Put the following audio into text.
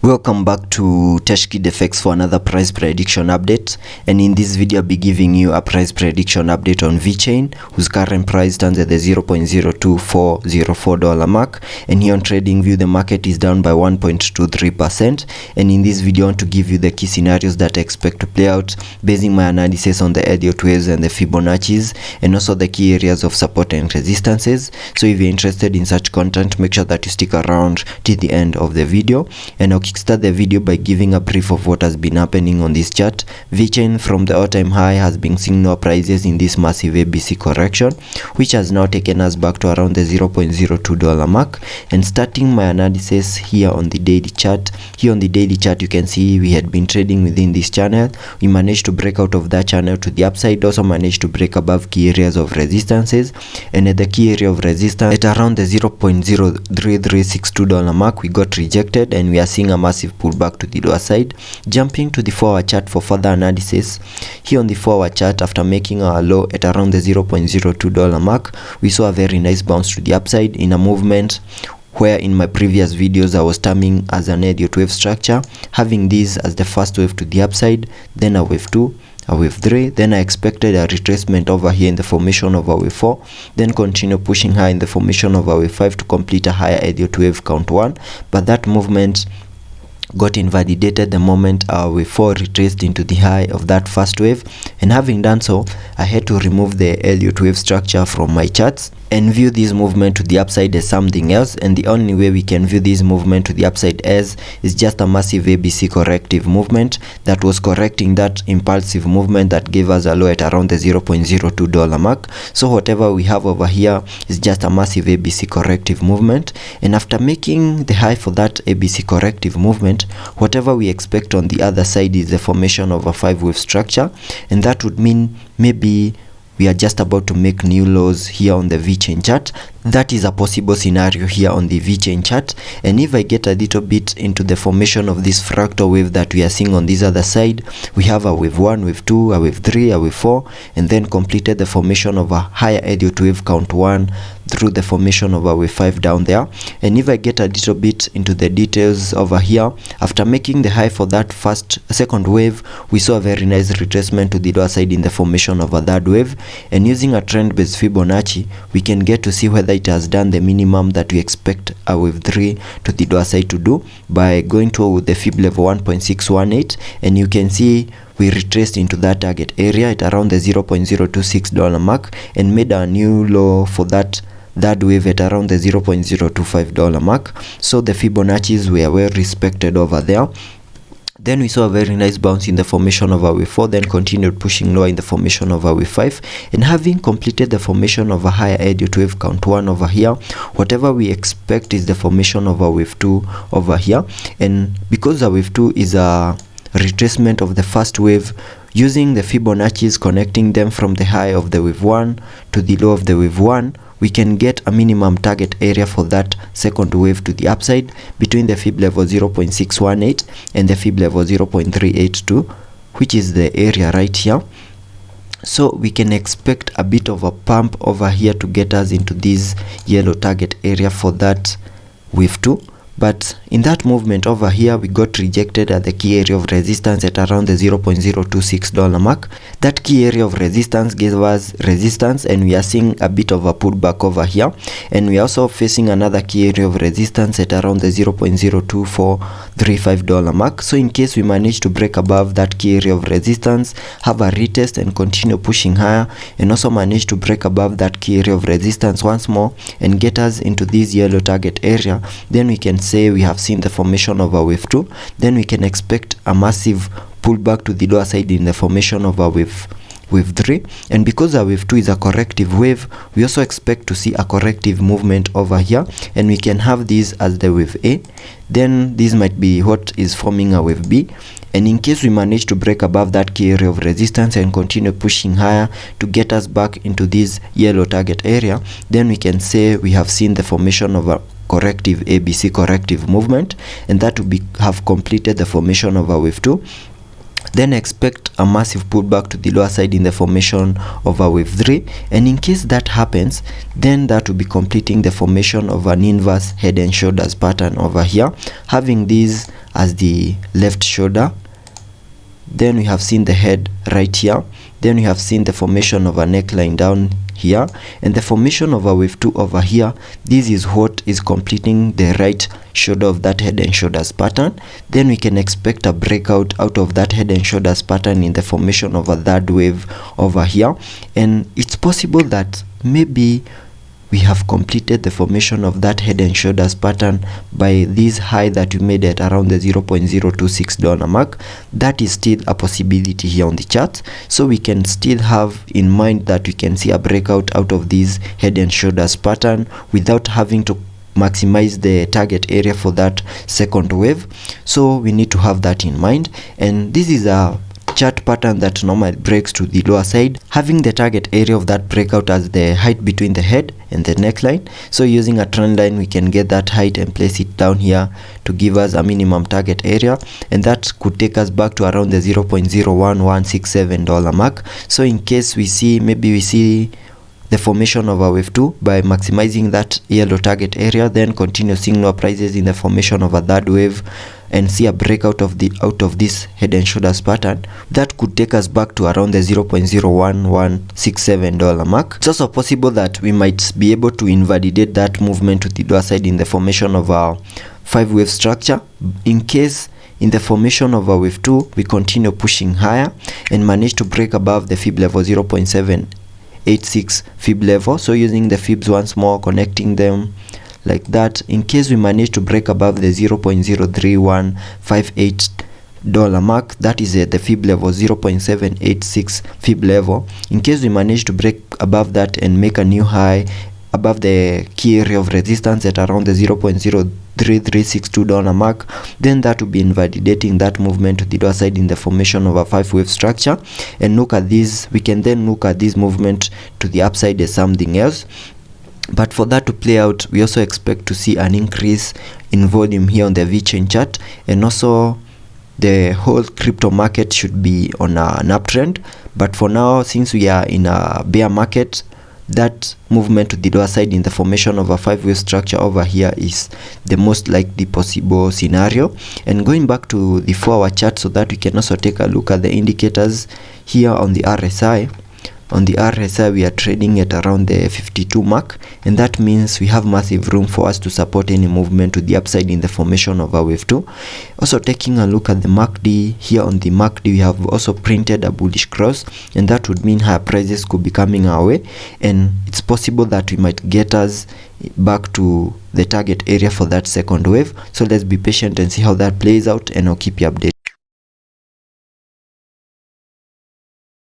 Welcome back to TechKidFX for another price prediction update, and in this video I'll be giving you a price prediction update on Vechain, whose current price stands at the $0.02404 mark, and here on TradingView the market is down by 1.23%. And in this video I want to give you the key scenarios that I expect to play out, basing my analysis on the Elliot waves and the Fibonacci's, and also the key areas of support and resistances. So if you're interested in such content, make sure that you stick around till the end of the video. And I'll start the video by giving a brief of what has been happening on this chart. Vechain from the all-time high has been seeing no prices in this massive ABC correction, which has now taken us back to around the $0.02 mark. And starting my analysis here on the daily chart, you can see we had been trading within this channel. We managed to break out of that channel to the upside, also managed to break above key areas of resistances, and at the key area of resistance at around the $0.03362 mark we got rejected, and we are seeing a massive pullback to the lower side. Jumping to the 4-hour chart for further analysis, here on the 4-hour chart, after making our low at around the $0.02 mark, we saw a very nice bounce to the upside in a movement where in my previous videos I was terming as an Elliot wave structure, having this as the first wave to the upside, then a wave 2, a wave 3, then I expected a retracement over here in the formation of a wave 4, then continue pushing high in the formation of a wave 5 to complete a higher Elliot wave count 1, but that movement got invalidated the moment our wave 4 retraced into the high of that first wave. And having done so, I had to remove the Elliot wave structure from my charts and view this movement to the upside as something else. And the only way we can view this movement to the upside as is just a massive ABC corrective movement that was correcting that impulsive movement that gave us a low at around the $0.02 mark. So whatever we have over here is just a massive ABC corrective movement, and after making the high for that ABC corrective movement, whatever we expect on the other side is the formation of a 5-wave structure, and that would mean maybe we are just about to make new lows here on the Vechain chart. That is a possible scenario here on the Vechain chart. And if I get a little bit into the formation of this fractal wave that we are seeing on this other side, we have a wave 1, wave 2, a wave 3, a wave 4, and then completed the formation of a higher Elliot wave count 1 through the formation of a wave 5 down there. And if I get a little bit into the details over here, after making the high for that second wave, we saw a very nice retracement to the lower side in the formation of a third wave. And using a trend based Fibonacci, we can get to see whether it has done the minimum that we expect a wave 3 to the lower side to do by going to the Fib level 1.618, and you can see we retraced into that target area at around the $0.026 mark and made a new low for that third wave at around the $0.025 mark. So the Fibonacci's were well respected over there. Then we saw a very nice bounce in the formation of a wave 4, then continued pushing lower in the formation of a wave 5, and having completed the formation of a higher Elliot wave count 1 over here, whatever we expect is the formation of a wave 2 over here. And because a wave 2 is a retracement of the first wave, using the Fibonacci's, connecting them from the high of the wave 1 to the low of the wave 1, we can get a minimum target area for that second wave to the upside between the Fib level 0.618 and the Fib level 0.382, which is the area right here. So we can expect a bit of a pump over here to get us into this yellow target area for that wave 2. But in that movement over here, we got rejected at the key area of resistance at around the $0.026 mark. That key area of resistance gave us resistance, and we are seeing a bit of a pullback over here. And we are also facing another key area of resistance at around the $0.02435 mark. So in case we manage to break above that key area of resistance, have a retest and continue pushing higher, and also manage to break above that key area of resistance once more and get us into this yellow target area, then we can say we have seen the formation of a wave 2. Then we can expect a massive pullback to the lower side in the formation of a wave 3. And because a wave 2 is a corrective wave, we also expect to see a corrective movement over here, and we can have this as the wave A. Then this might be what is forming a wave B, and in case we manage to break above that key area of resistance and continue pushing higher to get us back into this yellow target area, then we can say we have seen the formation of a corrective ABC corrective movement, and that will have completed the formation of a wave 2. then expect a massive pullback to the lower side in the formation of a wave 3, and in case that happens, then that will be completing the formation of an inverse head and shoulders pattern over here, having this as the left shoulder. Then we have seen the head right here, then we have seen the formation of a neckline down here, and the formation of a wave 2 over here. This is what is completing the right shoulder of that head and shoulders pattern. Then we can expect a breakout out of that head and shoulders pattern in the formation of a third wave over here, and it's possible that maybe we have completed the formation of that head and shoulders pattern by this high that we made at around the $0.026 mark. That is still a possibility here on the chart, so we can still have in mind that we can see a breakout out of this head and shoulders pattern without having to maximize the target area for that second wave. So we need to have that in mind, and this is a chart pattern that normally breaks to the lower side, having the target area of that breakout as the height between the head and the neckline. So using a trend line, we can get that height and place it down here to give us a minimum target area, and that could take us back to around the $0.01167 mark. So in case we see, maybe we see the formation of a wave 2 by maximizing that yellow target area, then continue seeing lower prices in the formation of a third wave and see a breakout of this head and shoulders pattern, that could take us back to around the $0.01167 mark. It's also possible that we might be able to invalidate that movement to the lower side in the formation of a 5-wave structure. In case in the formation of a wave 2 we continue pushing higher and manage to break above the fib level 0.786 fib level, so using the fibs once more, connecting them like that. In case we manage to break above the $0.03158 mark, that is at the fib level 0.786 fib level. In case we manage to break above that and make a new high above the key area of resistance at around the $0.03362 mark, then that will be invalidating that movement to the lower side in the formation of a 5-wave structure. And look at this, we can then look at this movement to the upside as something else. But for that to play out, we also expect to see an increase in volume here on the Vechain chart, and also the whole crypto market should be on an uptrend. But for now, since we are in a bear market, that movement to the lower side in the formation of a 5-wave structure over here is the most likely possible scenario. And going back to the 4-hour chart so that we can also take a look at the indicators here on the RSI. On the RSI, we are trading at around the 52 mark, and that means we have massive room for us to support any movement to the upside in the formation of a wave 2. Also taking a look at the MACD, here on the MACD we have also printed a bullish cross, and that would mean higher prices could be coming our way, and it's possible that we might get us back to the target area for that second wave. So let's be patient and see how that plays out, and I'll keep you updated.